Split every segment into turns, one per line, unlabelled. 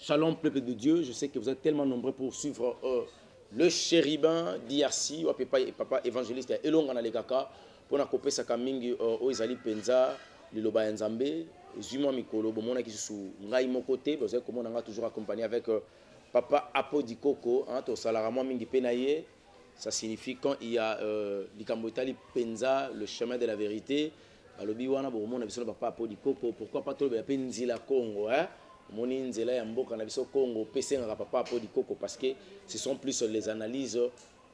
Shalom, peuple de Dieu. Je sais que vous êtes tellement nombreux pour suivre le chérubin d'IRC, papa évangéliste Elonga na lekaka, pour na kope sa kamingi o ezali penza, liloba ya nzambe, zuma mikolo, bomona ki su ngai moko te, vous êtes comme on a toujours accompagné avec papa Apodikoko, hein, to salara moi mingi penaye. Ça signifie quand il y a l'ikambotali penza, le chemin de la vérité. Alobi wana bomona biso papa Apodikoko, pourquoi pas tout le penzila Congo, hein? Moni nzela ya mboka na biso Congo pesenga papa Apodikoko parce que ce sont plus les analyses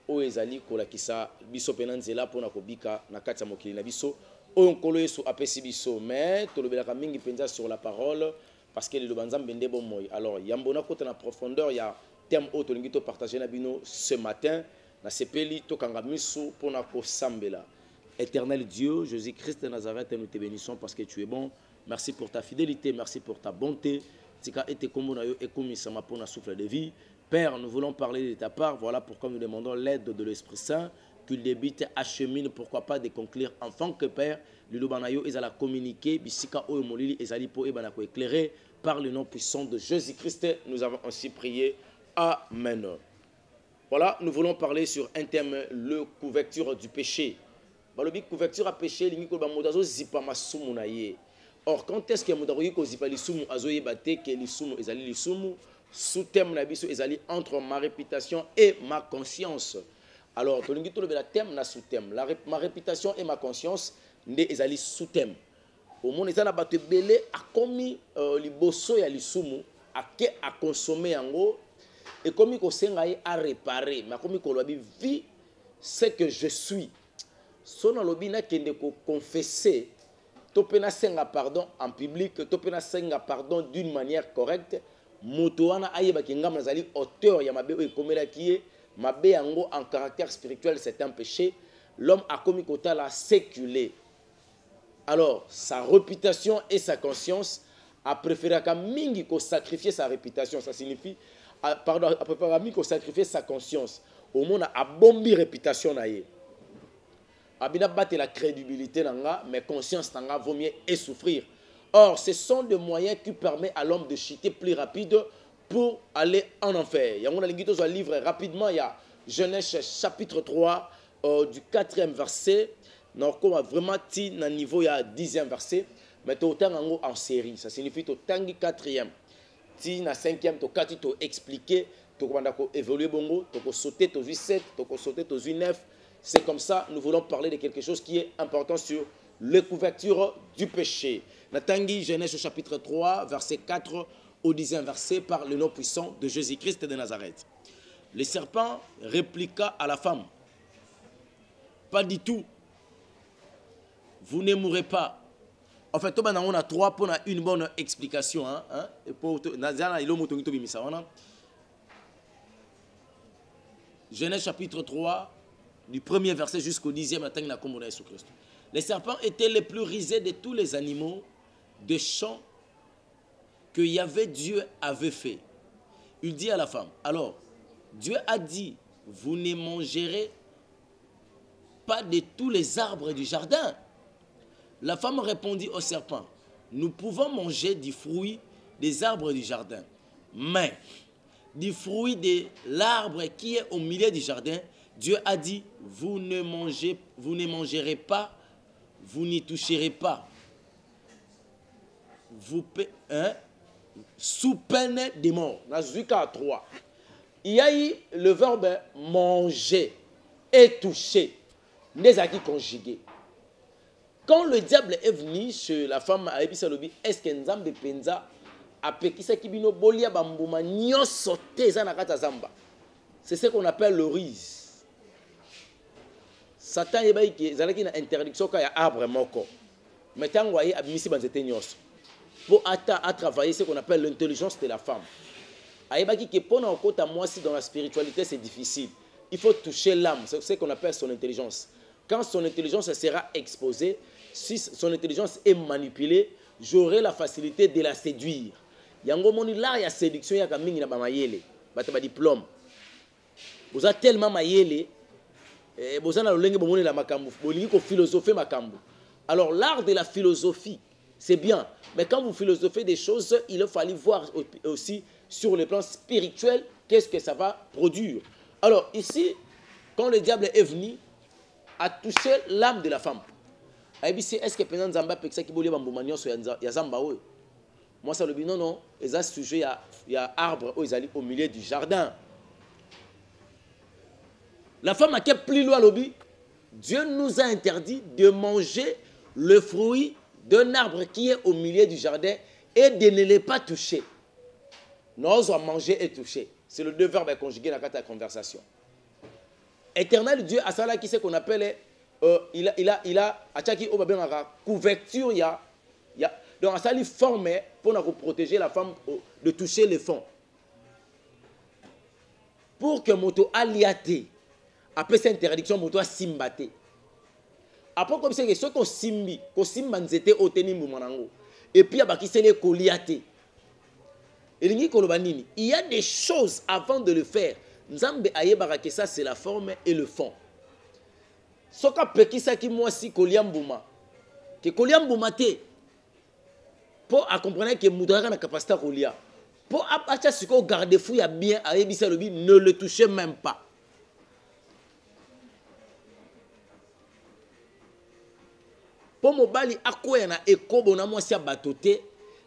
o ezali kolakisa biso pena nzela pona kobika na kati ya mokili na biso oyo nkolo yesu apesi biso mais tolobelaka mingi penza sur la parole parce que le banzambe nde bomoyi. Alors yambona kota na profondeur ya thème o tolingi to partager na bino ce matin na sepeli tokanga miso pona kosambela. Éternel Dieu, Jésus-Christ de Nazareth, nous te bénissons parce que tu es bon. Merci pour ta fidélité, merci pour ta bonté. Souffle de vie. Père, nous voulons parler de ta part. Voilà pourquoi nous demandons l'aide de l'Esprit Saint, qu'il débite, achemine, pourquoi pas de conclure enfant que Père, Lulubanayo ezala communiquer, bisika o molili ezali po ebanako éclairé par le nom puissant de Jésus-Christ. Nous avons ainsi prié. Amen. Voilà, nous voulons parler sur un thème, le couverture du péché. Balobi couverture à péché, limiko bamodazo zipa masumu na ye. Or, quand est-ce que Moudaroui Kozipa Lissumu Azoye Bate, que Lissumu Ezali Lissumu, sous-thème Nabiso Ezali entre ma réputation et ma conscience. Alors, Tolingito le thème na sous-thème. Ma réputation et ma conscience, ne Ezali sous-thème. Au monde, Ezala Bate Belé a commis Liboso ya Lissumu, a consommer en haut, et comme il s'engaille à réparer, mais comme il vit ce que je suis. Son alobina qui ne confesser. Topena senga pardon en public, topena senga pardon d'une manière correcte. Motoana ayeba kinga mazali auteur ya mabe e komela kié, mabe yango en caractère spirituel c'est un péché. L'homme a commis kotala séculé. Alors, sa réputation et sa conscience a préféré qu'à mingi ko sacrifier sa réputation, ça signifie pardon, a préféré à mingi ko sacrifier sa conscience. Au monde a bombi réputation na ye. Abina battre la crédibilité nanga, mais conscience nanga vaut mieux et souffrir. Or, ce sont des moyens qui permettent à l'homme de chuter plus rapide pour aller en enfer. Il y a un livre rapidement, il y a Genèse chapitre 3 du 4e verset. Donc, vraiment, il y a un niveau, il y a 10e verset. Mais tu as en série. Ça signifie que tu as 4e. Tu as 5e, tu as expliqué, tu as évolué, tu as sauté, tu as 7, tu as sauté, tu as 9. C'est comme ça, nous voulons parler de quelque chose qui est important sur les couvertures du péché. Natangi, Genèse chapitre 3, verset 4 au 10e verset, par le nom puissant de Jésus-Christ de Nazareth. Le serpent répliqua à la femme, pas du tout, vous ne mourrez pas. En fait, on a trois pour une bonne explication. Genèse chapitre 3, du premier verset jusqu'au 10e, les serpents étaient les plus rusés de tous les animaux de champ que Yahvé Dieu avait fait. Il dit à la femme, alors, Dieu a dit, vous ne mangerez pas de tous les arbres du jardin. La femme répondit au serpent, nous pouvons manger du fruit des arbres du jardin, mais du fruit de l'arbre qui est au milieu du jardin, Dieu a dit, vous ne mangerez pas, vous n'y toucherez pas. Sous peine de mort. Dans Zuka 3. Il y a eu le verbe manger et toucher. Les acquis conjugués. Quand le diable est venu chez la femme à Ebisalobi, est-ce que Nzambe Penza a pekisa kibino bolia bambuma nyosote zanakata zamba. C'est ce qu'on appelle le ruse. Satan est une interdiction quand il y a arbre moko. Mais tant que abimisi banzete nyos. Pour travailler ce qu'on appelle l'intelligence de la femme. Aïbaki que pour nous côté moi si dans la spiritualité c'est difficile. Il faut toucher l'âme, c'est ce qu'on appelle son intelligence. Quand son intelligence sera exposée, si son intelligence est manipulée, j'aurai la facilité de la séduire. Yango moni là il y a séduction ya kamingi na ba mayele, ba diplôme. Vous êtes tellement mayele. Alors l'art de la philosophie c'est bien. Mais quand vous philosophez des choses, il faut aller voir aussi sur le plan spirituel qu'est-ce que ça va produire. Alors ici, quand le diable est venu, a touché l'âme de la femme. Est-ce que pendant Zamba Peksa qui voulait bamboumanio sur Yazamba? Moi, ça le dit non, non. Et ça, sujet, il y a arbre au milieu du jardin. La femme a qu'à plus loin lobby. Dieu nous a interdit de manger le fruit d'un arbre qui est au milieu du jardin et de ne les pas toucher. Nous avons mangé et touché. C'est le deux verbes conjugués dans la conversation. Éternel Dieu, à ça qui c'est qu'on appelle, il a couverture, donc à ça il forme pour protéger la femme de toucher les fonds. Pour que moto aliate, après cette interdiction, moto a simbate. Après comme c'est que ce qu'on simbi, qu'on simbanzete au tenimbu manango, et puis à qui c'est les coliate. Il y a des choses avant de le faire. Nzambe ayebara que ça c'est la forme et le fond. Soka pekisa ki moi si koliambuma. Que koliambuma te. Pour comprendre que moudara na capacité kolia. Pour apacha siko garder fou ya bien ayebisa lobi ne le touchez même pas. Pour mobali akoya na ekobo na moi si abatote.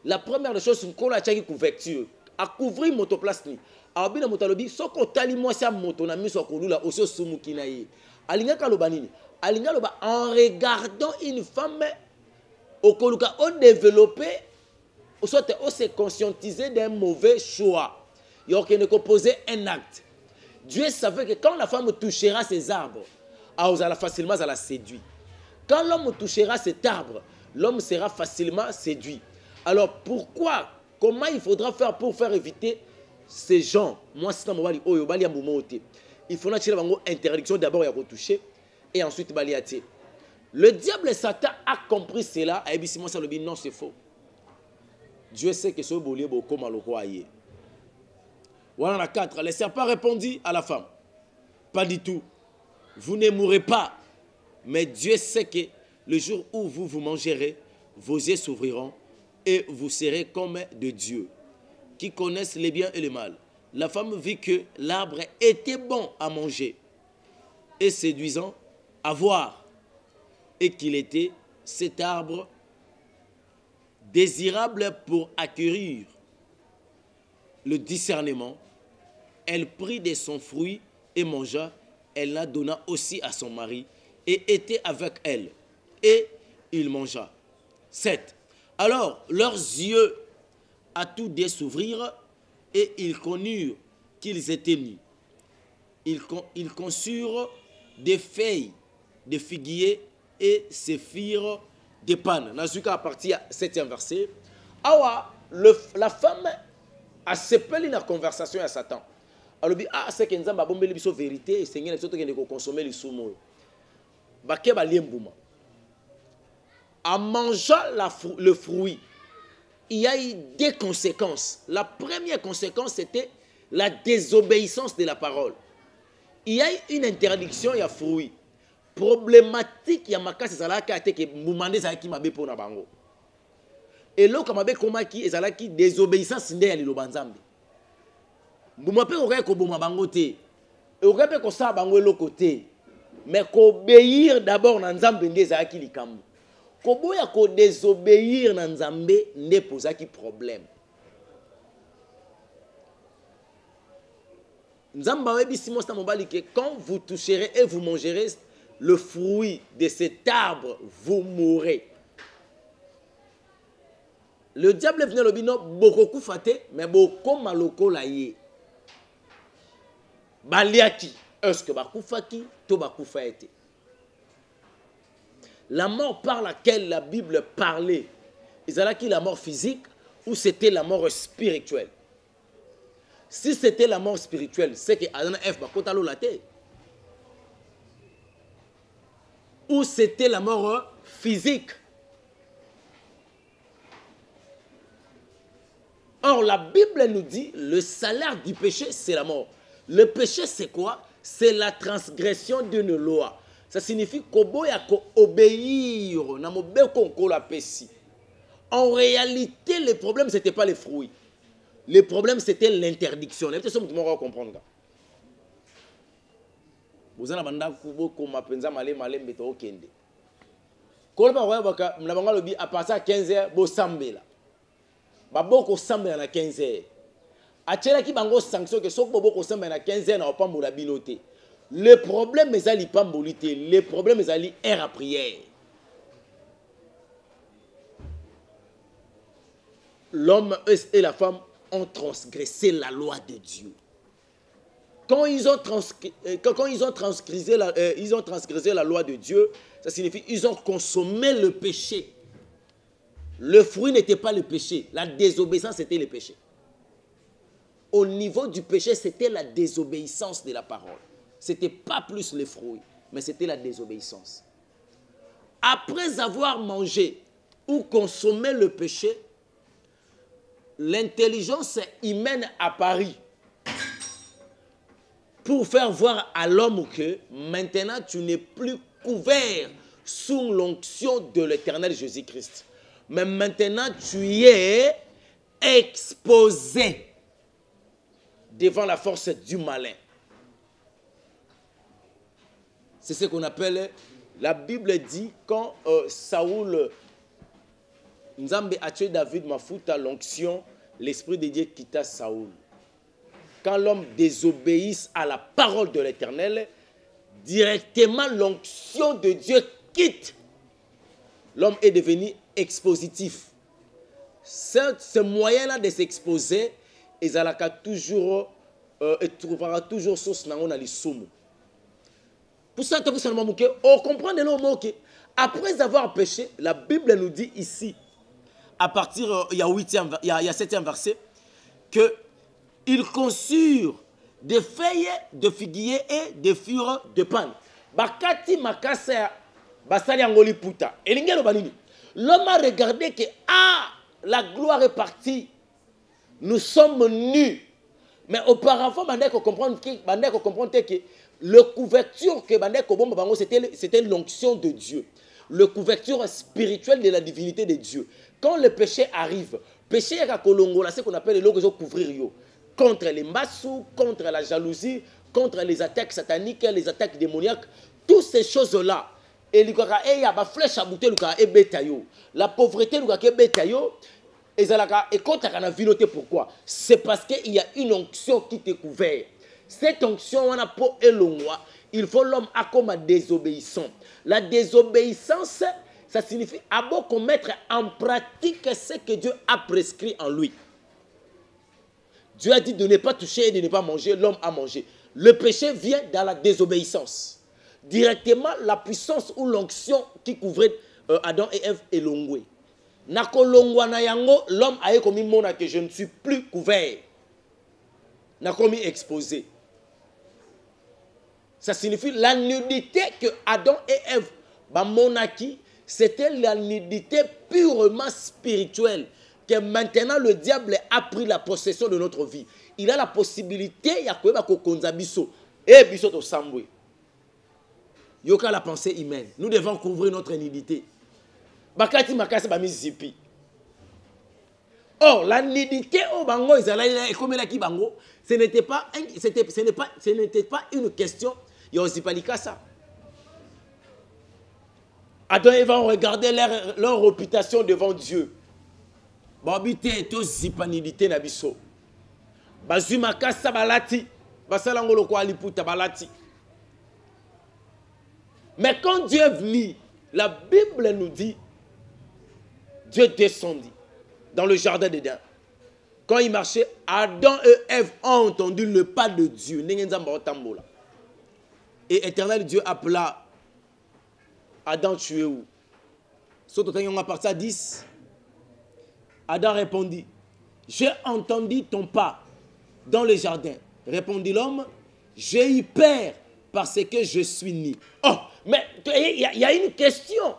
La première des choses c'est qu'on a tchaki couverture. À couvrir motoplace ni. Abina motalobi soko tali moi sa moto na miso kolula oso sumuki na ye. Alinga kaloba nini? Alinga loba en regardant une femme au koluka on développé ou soit on s'est conscientisé d'un mauvais choix. Il y a ne poser un acte. Dieu savait que quand la femme touchera ces arbres, elle facilement la séduit. Quand l'homme touchera cet arbre, l'homme sera facilement séduit. Alors pourquoi? Comment il faudra faire pour faire éviter ces gens? Moi, c'est il faudra tirer une interdiction d'abord à retoucher et ensuite baliater. Le diable Satan a compris cela. Non, c'est faux. Dieu sait que ce bolier est beaucoup mal au roi. Voilà la 4. Le serpent répondit à la femme. Pas du tout. Vous ne mourrez pas. Mais Dieu sait que le jour où vous mangerez, vos yeux s'ouvriront et vous serez comme de Dieu, qui connaissent les biens et le mal. La femme vit que l'arbre était bon à manger et séduisant à voir, et qu'il était cet arbre désirable pour acquérir le discernement. Elle prit de son fruit et mangea. Elle la donna aussi à son mari et était avec elle. Et il mangea. 7. Alors leurs yeux à tous deux s'ouvrirent et ils connurent qu'ils étaient nus. Ils conçurent des feuilles de figuier et se firent des pannes. Nazuka à partir du 7e verset. Awa, la femme a séparé la conversation à Satan. Elle dit, ah, c'est que nous avons bombé la vérité et Seigneur, nous avons consommé les soumons. Bakeba liembouma. En mangeant le fruit, il y a eu des conséquences. La première conséquence, c'était la désobéissance de la parole. Il y a eu une interdiction, il y a fruit. Problématique, il y a ma casse, c'est que moumandé ça qui m'a bé pour na bango. Et là, comme comment qui est ça qui désobéissance ndé ali lobanzambe. Moumapé aurait ko bouma bango te. Et aurait pe ko sa bango le côté. Mais qu'obéir d'abord na nzambe ndé ça qui likambo. Koboya ko désobéir na nzambe ndé posa qui problème. Nzamba webi simon sta mobali que quand vous toucherez et vous mangerez le fruit de cet arbre, vous mourrez. Le diable est venu le bino beaucoup faté, mais beaucoup maloko la yé. Baliaki, est-ce que bakufaki, to bakufa été. La mort par laquelle la Bible parlait, est-ce la mort physique ou c'était la mort spirituelle? Si c'était la mort spirituelle, c'est que Adana F bakotalo la té. Ou c'était la mort physique. Or, la Bible nous dit, le salaire du péché, c'est la mort. Le péché, c'est quoi? C'est la transgression d'une loi. Ça signifie qu'oboya ko obéir, na mobeko ko la pesi. En réalité, le problème, ce n'était pas les fruits. Le problème, c'était l'interdiction. Vous allez comprendre. Vous allez à partir de 15h, vous allez Baboko samba na 15h. Achela ki bango sanction que sok boboko samba na 15h na pas moula binoté. Le problème est ali pas molité, le problème est ali air à prière. L'homme et la femme ont transgressé la loi de Dieu. Quand ils ont transgressé la loi de Dieu, ça signifie qu'ils ont consommé le péché. Le fruit n'était pas le péché. La désobéissance était le péché. Au niveau du péché, c'était la désobéissance de la parole. Ce n'était pas plus le fruit, mais c'était la désobéissance. Après avoir mangé ou consommé le péché, l'intelligence humaine apparut pour faire voir à l'homme que maintenant tu n'es plus couvert sous l'onction de l'Éternel Jésus-Christ. Mais maintenant, tu es exposé devant la force du malin. C'est ce qu'on appelle, la Bible dit, quand Saoul, Nzambe a tué David, Mafuta, l'onction, l'Esprit de Dieu quitta Saoul. Quand l'homme désobéisse à la parole de l'Éternel, directement l'onction de Dieu quitte. L'homme est devenu expositif. Ce moyen-là de s'exposer, il trouvera toujours source dans l'issoum. Pour ça, on comprend de nos mots que après avoir péché, la Bible nous dit ici, à partir, il y a 7e verset, que ils conçurent des feuilles de figuier et des fures de panne. Bakati makasa basali angoli puta. Elingelo banini. L'homme a regardé que la gloire est partie. Nous sommes nus. Mais auparavant, bandeko comprendre que le couverture que bandeko bomba bango c'était l'onction de Dieu. Le couverture spirituelle de la divinité de Dieu. Quand le péché arrive, péché est à Kolongola, c'est ce qu'on appelle le couvrir yo. Contre les massous, contre la jalousie, contre les attaques sataniques, les attaques démoniaques, toutes ces choses-là. Et il y a des flèches à bouter, la pauvreté, et quand tu as vu pourquoi? C'est parce qu'il y a une onction qui t'est couverte. Cette onction, on a pour elongwa, il faut l'homme à comme désobéissant. La désobéissance, ça signifie qu'on mettre en pratique ce que Dieu a prescrit en lui. Dieu a dit de ne pas toucher et de ne pas manger, l'homme a mangé. Le péché vient dans la désobéissance. Directement, la puissance ou l'onction qui couvrait Adam et Ève est longue. L'homme a commis mona que je ne suis plus couvert. N'a commis exposé. Ça signifie la nudité que Adam et Ève monaki, c'était la nudité purement spirituelle. Que maintenant le diable a pris la possession de notre vie. Il a la possibilité, ya koyeba ko konza biso et biso to sambwe. Yoka la pensée humaine. Nous devons couvrir notre nudité. Bakati makase ba mizipi. Or la nudité au bango ezala comme la ki bango, ce n'était pas une question ça. Adam et Ève ont regardé leur réputation devant Dieu. Babité to zipanidité na biso. Bazuma kasa balati, basalangolo ko aliputa balati. Mais quand Dieu est venu, la Bible nous dit Dieu descendit dans le jardin d'Éden. Quand il marchait, Adam et Ève ont entendu le pas de Dieu. Et Éternel Dieu appela Adam, tu es où? Surtout quand on a parti à 10. Adam répondit, j'ai entendu ton pas dans le jardin. Répondit l'homme, j'ai eu peur parce que je suis né. Oh, mais il y a une question.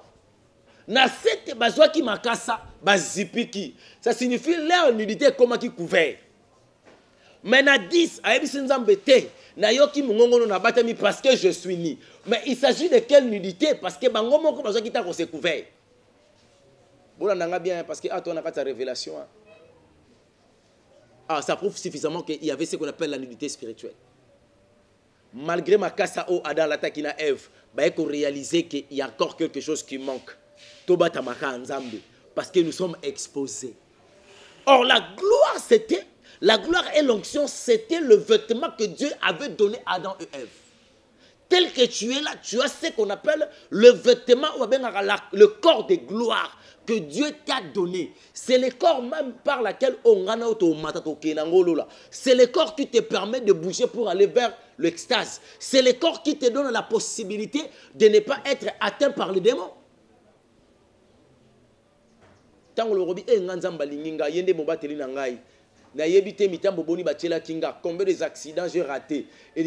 Na cette bazwa qui makasa, bazipiki. Ça signifie leur nudité comme qui couvert. Mais na 10, ayebisinzambete, na yoki mungongo na batami parce que je suis né. Mais il s'agit de quelle nudité? Parce que bango moko bazwa qui t'a se couvert. Bon, on a bien parce que toi, on a ta révélation. Ah, ça prouve suffisamment qu'il y avait ce qu'on appelle la nudité spirituelle. Malgré ma casse au Adam, l'attaque à Ève, il faut réaliser qu'il y a encore quelque chose qui manque. Toba tamaka nzambe. Parce que nous sommes exposés. Or, la gloire et l'onction, c'était le vêtement que Dieu avait donné à Adam et Ève. Tel que tu es là, tu as ce qu'on appelle le vêtement, ou le corps de gloire que Dieu t'a donné. C'est le corps même par lequel c'est le corps qui te permet de bouger pour aller vers l'extase. C'est le corps qui te donne la possibilité de ne pas être atteint par les démons. Combien des accidents j'ai raté. Et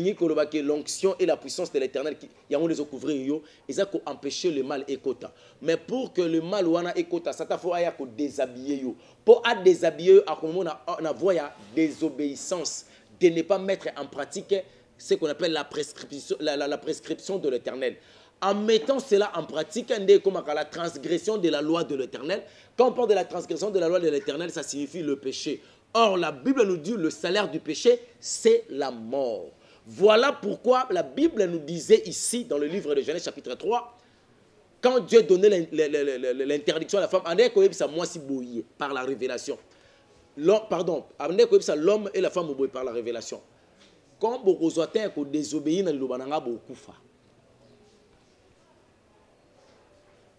l'onction et la puissance de l'éternel qui ont les couvrir, ils ont empêché le mal écota. Mais pour que le mal wana écota, ça t'a faut déshabiller. Pour déshabiller, on a désobéissance, de ne pas mettre en pratique ce qu'on appelle la prescription de l'éternel. En mettant cela en pratique, comme la transgression de la loi de l'éternel. Quand on parle de la transgression de la loi de l'éternel, ça signifie le péché. Or, la Bible nous dit le salaire du péché, c'est la mort. Voilà pourquoi la Bible nous disait ici, dans le livre de Genèse chapitre 3, quand Dieu donnait l'interdiction à la femme, par la révélation. L'homme et la femme par la révélation. Quand vous avez désobéi,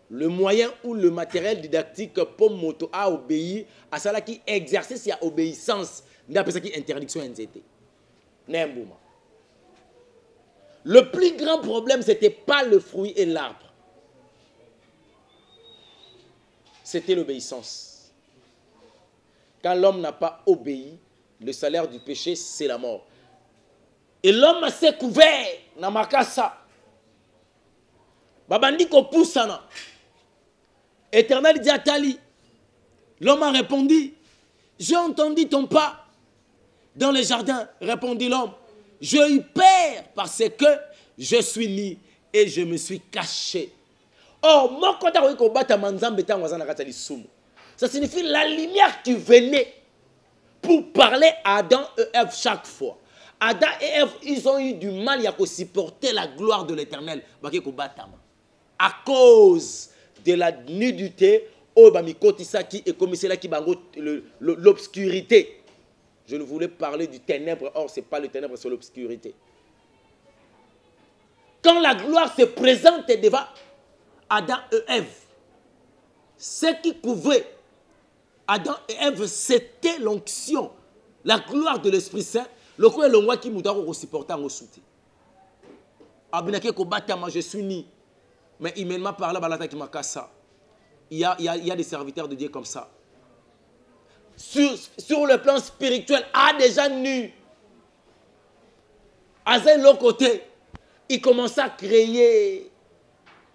le moyen ou le matériel didactique pour moto a obéi à cela qui exercice et obéissance d'après ça qui interdiction NZT. Le plus grand problème, ce n'était pas le fruit et l'arbre. C'était l'obéissance. Quand l'homme n'a pas obéi, le salaire du péché, c'est la mort. Et l'homme s'est couvert dans ma casa. Babandi ko poussana. Éternel dit à Tali, l'homme a répondu, j'ai entendu ton pas dans le jardin, répondit l'homme. J'ai eu peur parce que je suis nu et je me suis caché. Oh, ça signifie la lumière qui venait pour parler à Adam et Ève chaque fois. Adam et Ève, ils ont eu du mal à supporter la gloire de l'éternel. À cause de la nudité, l'obscurité. Je ne voulais parler du ténèbre, or ce n'est pas le ténèbre, c'est l'obscurité. Quand la gloire se présente devant Adam et Ève, ce qui couvrait Adam et Ève, c'était l'onction, la gloire de l'Esprit Saint, le quoi le moi qui m'a supporté en soutien. Je suis ni. Mais immédiatement par là, il y a des serviteurs de Dieu comme ça. Sur le plan spirituel, déjà nu. À l'autre côté, il commence à créer.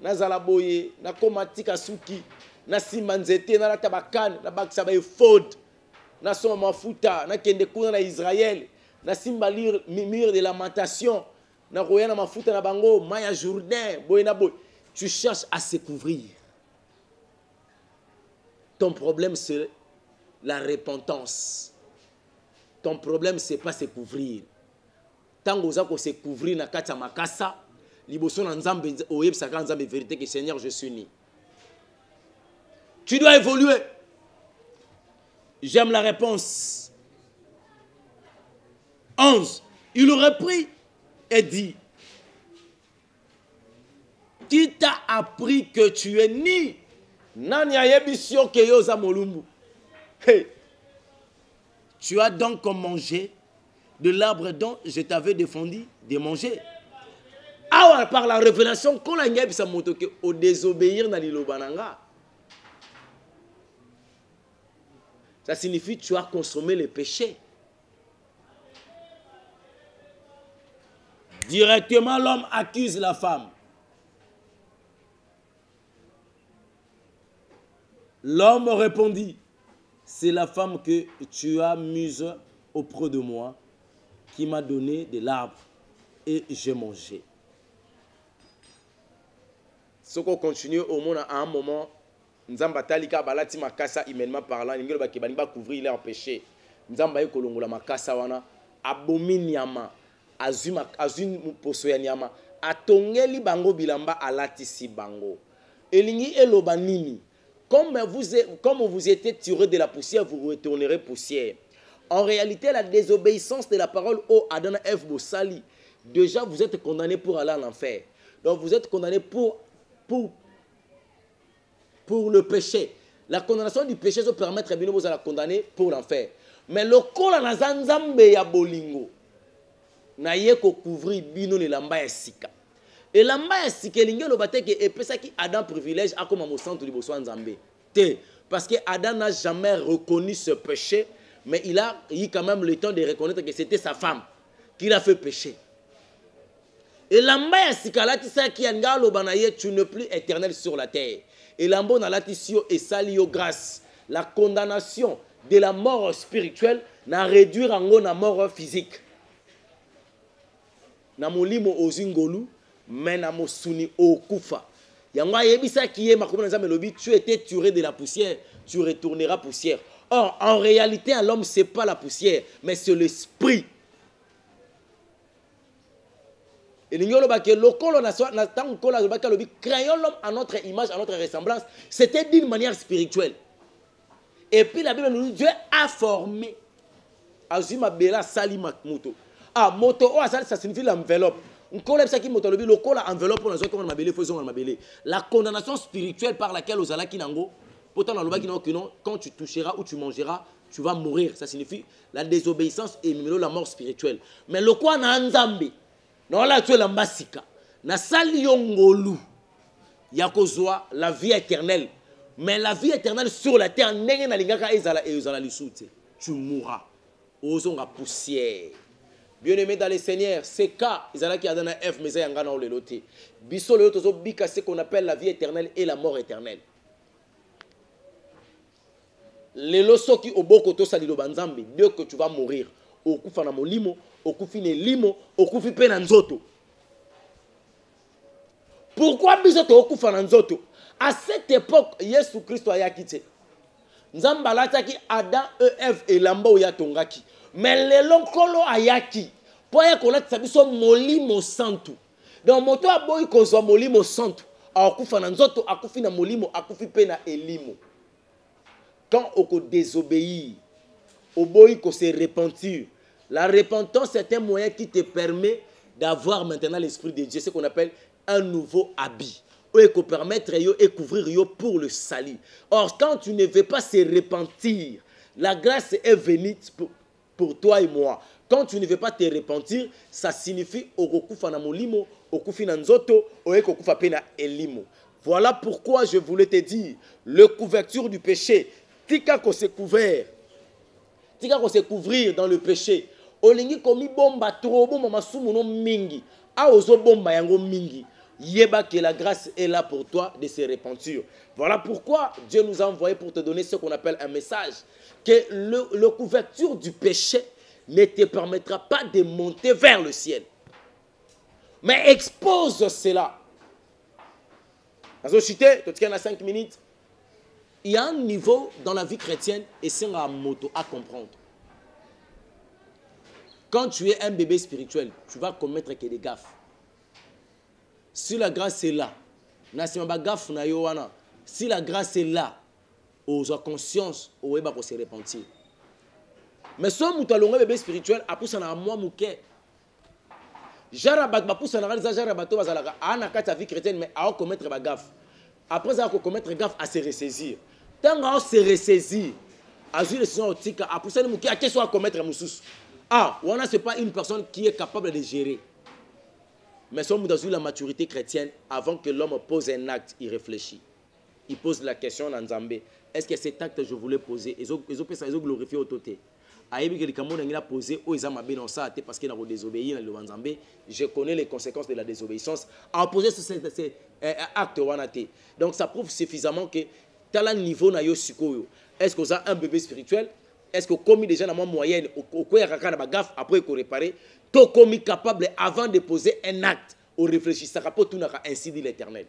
Nazalaboye, na komatika suki, na simanzete, na tabakan, na baksabaye faute, na soma mafuta, na kende kuna na Israël, na simbalir mur de lamentation, na royana mafuta na bango, maya Jourdain, boy na boy. Tu cherches à se couvrir. Ton problème, c'est la repentance. Ton problème, ce n'est pas se couvrir. Tant que vous se couvrir na kata makasa, liboso na nzambe oyeb saka nzambe vérité que Seigneur je suis ni. Tu dois évoluer. J'aime la réponse. 11. Il aurait pris et dit, qui t'a appris que tu es ni nani ayebisio ke yoza molumbu. Hey. Tu as donc mangé de l'arbre dont je t'avais défendu de manger. Ah, par la révélation, quand la ngeb sa moto ke au désobéir na lilobananga. Ça signifie que tu as consommé le péché. Directement, l'homme accuse la femme. L'homme répondit, c'est la femme que tu as mise auprès de moi qui m'a donné de l'arbre et j'ai mangé. Ce qu'on continue au monde à un moment, Nzamba talika balati makasa humainement parlant ngelo ba kebani ba couvrir leur péché. Nzamba yekolongola makasa wana abomi nyama azui poso ya nyama atongeli bango bilamba alatisi bango. Elingi eloba nini? Comme vous étiez tiré de la poussière, vous retournerez poussière. En réalité, la désobéissance de la parole au Adam et Ève Bossali, déjà vous êtes condamné pour aller en enfer. Donc vous êtes condamné pour le péché. La condamnation du péché se permettre de vous aller condamner pour l'enfer. Mais le col na zanzambe ya bolingo na yeko couvrir bino ne lamba ya sika. Et lamba ya sika linge lo bateke epesaki Adam privilège à comme au centre du bosso nzambe. Parce que Adam n'a jamais reconnu ce péché, mais il a eu quand même le temps de reconnaître que c'était sa femme qui l'a fait pécher. Et lamba ya sika latisa ki anga lo banaye tu n'es plus éternel sur la terre. Et l'ambo na latisio et salio grâce. La condamnation de la mort spirituelle n'a réduire en na mort physique. Na molimo ozingolu mais na mosuni okufa. Yangwa yebisa ki ye makomo na nzambe lobi tu étais tiré de la poussière, tu retourneras poussière. Or en réalité l'homme c'est pas la poussière mais c'est l'esprit. Et l'ignorant que le colon na tant kola le lobi créons l'homme à notre image, à notre ressemblance, c'était d'une manière spirituelle. Et puis la Bible nous dit Dieu a formé Azuma Bela Salima Moto. Ah, moto, ça signifie l'enveloppe. La condamnation spirituelle par laquelle aux alaki nango, pourtant dans le non, quand tu toucheras ou tu mangeras, tu vas mourir. Ça signifie la désobéissance et la mort spirituelle. Mais le quoi na nzambe, non là tu es l'ambasika, na sali yongolu, yakozwa la vie éternelle. Mais la vie éternelle sur la terre, tu mourras. Ozonga poussière. Bien-aimé dans les seigneurs, c'est cas, ils ont qui a donné F, mais ils ont le loté. Bisso le loto bika, c'est qu'on appelle la vie éternelle et la mort éternelle. Les loso qui au boko to sali lo banzambe, Dieu que tu vas mourir. Au kufa na molimo, au kufi ne limo, au kufi pe na nzoto. Pourquoi biso to kufa na nzoto? À cette époque, Jésus Christ a yakité. Nzambalata ki Adam et Ève et lambo ya tongaki. Mais les lonkolo ayaki. Pour y connaître ça biso molimo santu. Donc moto aboyi kozwa molimo santu. Akufa na nzoto, akufi na molimo, akufi pe na elimo. Quand on désobéit, oboyi ko se repentir. La repentance c'est un moyen qui te permet d'avoir maintenant l'esprit de Dieu, ce qu'on appelle un nouveau habit. Et qu'on permettre et couvrir pour le salut. Or, quand tu ne veux pas se repentir, la grâce est venue pour toi et moi. Quand tu ne veux pas te repentir, ça signifie okufa na molimo, okufi na nzoto, okufa pena elimo. Voilà pourquoi je voulais te dire, le couverture du péché, tika ko se couvert, tika ko se couvrir dans le péché. Olingi komi bomba trop bomba masumu no mingi, a ozo bomba yango mingi. Yeba que la grâce est là pour toi de se repentir. Voilà pourquoi Dieu nous a envoyé pour te donner ce qu'on appelle un message. Que le couverture du péché ne te permettra pas de monter vers le ciel. Mais expose cela. Dans une cité, tu as 5 minutes. Il y a un niveau dans la vie chrétienne et c'est un moto à comprendre. Quand tu es un bébé spirituel, tu vas commettre que des gaffes. Si la grâce est là, si la grâce est là, aux conscience, aux eba pour se repentir. Mais si on a un bébé spirituel, après ça, on a moi mouké. Jarabat, pour ça, on a jarabato, on a vie chrétienne, mais à commettre la gaffe. Après ça, on commettre gaffe à se ressaisir. Tant qu'on se ressaisir, à jouer les décisions optiques, après ça, on a qu'est-ce qu'on commettre moussous. Ah, on a c'est pas une personne qui est capable de gérer. Mais sommes dans la maturité chrétienne, avant que l'homme pose un acte, il réfléchit. Il pose la question à Nzambé. Est-ce que cet acte je voulais poser, ils ont glorifié au toté. Parce qu'il a désobéi à Nzambé. Je connais les conséquences de la désobéissance. À opposer cet acte. Donc ça prouve suffisamment que tu as un niveau. Est-ce que vous avez un bébé spirituel? Est-ce que comme des gens à moyenne, après qu'on réparer, tout comme capable avant de poser un acte, on réfléchissera pas tout ainsi dit l'Éternel.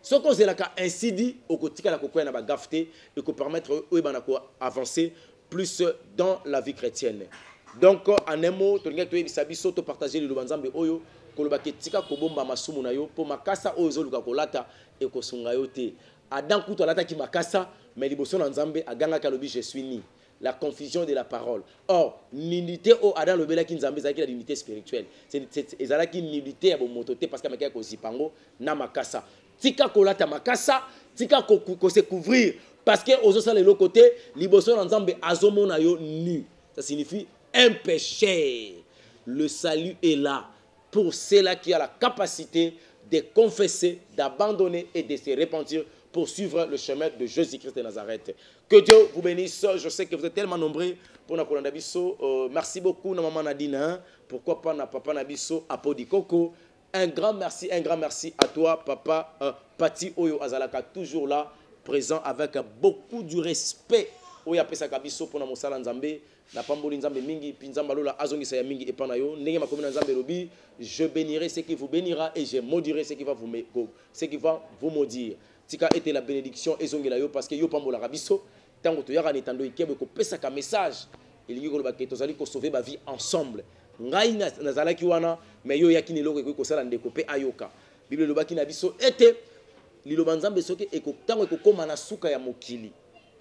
Ce qu'on a ainsi dit, au quotidien, la cocoa n'a gafté et qu'on permettre d'avancer plus dans la vie chrétienne. Donc, en un mot, tu as partager le Lubanzambe Oyo, kolobaki tika kobomba masumu na yo po makasa oyo zoluka kolata e kosunga yo te. Adam kuto alata ki makasa, mais liboso na Nzambe aganga kalobi je suis ni. La confusion de la parole. Or, l'unité au Adam le bela ki Nzambe zaki la unité spirituelle. C'est ezalaki unité ya bomotote parce que makaya ko zipango na makasa. Tika kolata makasa, tika ko se couvrir parce que ozo sala le côté liboso na Nzambe azomona yo nu. Ça signifie un péché. Le salut est là pour ceux-là qui ont la capacité de confesser, d'abandonner et de se repentir pour suivre le chemin de Jésus-Christ de Nazareth. Que Dieu vous bénisse. Je sais que vous êtes tellement nombreux pour nous connaître. Merci beaucoup, maman Nadine. Pourquoi pas na papa Nabiso, Apodi Koko. Un grand merci à toi, papa Pati Oyo Azalaka, toujours là, présent avec beaucoup de respect. Oya pesa kabiso pour na mosala Nzambe. Na pamboli Nzambe mingi pinzamba lola azongisa ya mingi epana yo ndenge makomina Nzambe lobi je bénirai ce qui vous bénira et je maudirai ce qui va vous maudire. Tika était la bénédiction ezongela yo parce que yo pambola kabiso tango to yaka netando ikebe ko pesa ka message elingi ko loba ke tozali ko sauver ba vie ensemble ngai nazalaki wana mais yo yakini loko ko sala ndeko pe ayoka bible lobaki na biso ete liloba Nzambe soki tango ko koma na suka ya mokili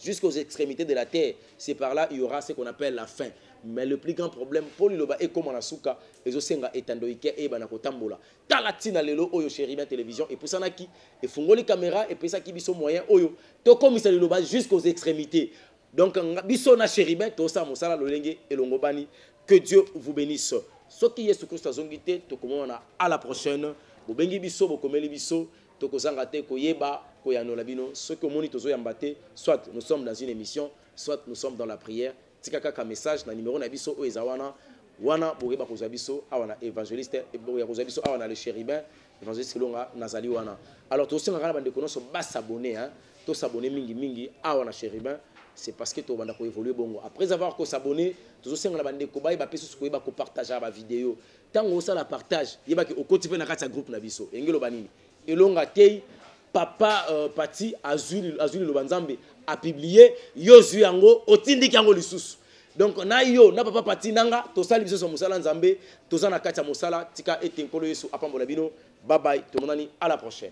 jusqu'aux extrémités de la terre. C'est par là il y aura ce qu'on appelle la faim. Mais le plus grand problème pour l'Iloba est comme on a souka les osenga etandoike et banakotambola. Talatina lelo oyo chéribin télévision et pour ça naki et fungoli caméra et puis ça qui biso moyen oyo to comme ça l'Iloba jusqu'aux extrémités. Donc biso na chéribin to ça mosala lolenge et longobani. Que Dieu vous bénisse. Ce qui est sous Christ azongité to comment on a à la prochaine. Bo bengi biso bo komeli biso to kozanga te koyeba. Ce que moni tozo yambate, soit nous sommes dans une émission, soit nous sommes dans la prière. Tikaka ka message na numéro na biso o ezawana wana boriba ko zabiso awana évangéliste et boya ko zabiso awana le chérubin évangéliste longa nazali wana. Alors to senga kana bande konoso ba s'abonner hein, to s'abonner mingi awana chérubin, c'est parce que to banda ko évoluer bongo. Après avoir ko s'abonner, tozo senga na bande ko ba ba peso ko ba ko partager ba vidéo. Tango ça la partage, yeba ke okotipe na kati groupe na biso. Engelo banini. Elonga tei papa Pati Azuli Lobanzambe a publié Yozu yango otindi yango lisusu. Donc na yo na papa Pati nanga to sali biso so musala Nzambe to zana kati ya musala tika ete nkolo Yesu apambola bino. Bye bye, to monani à la prochaine.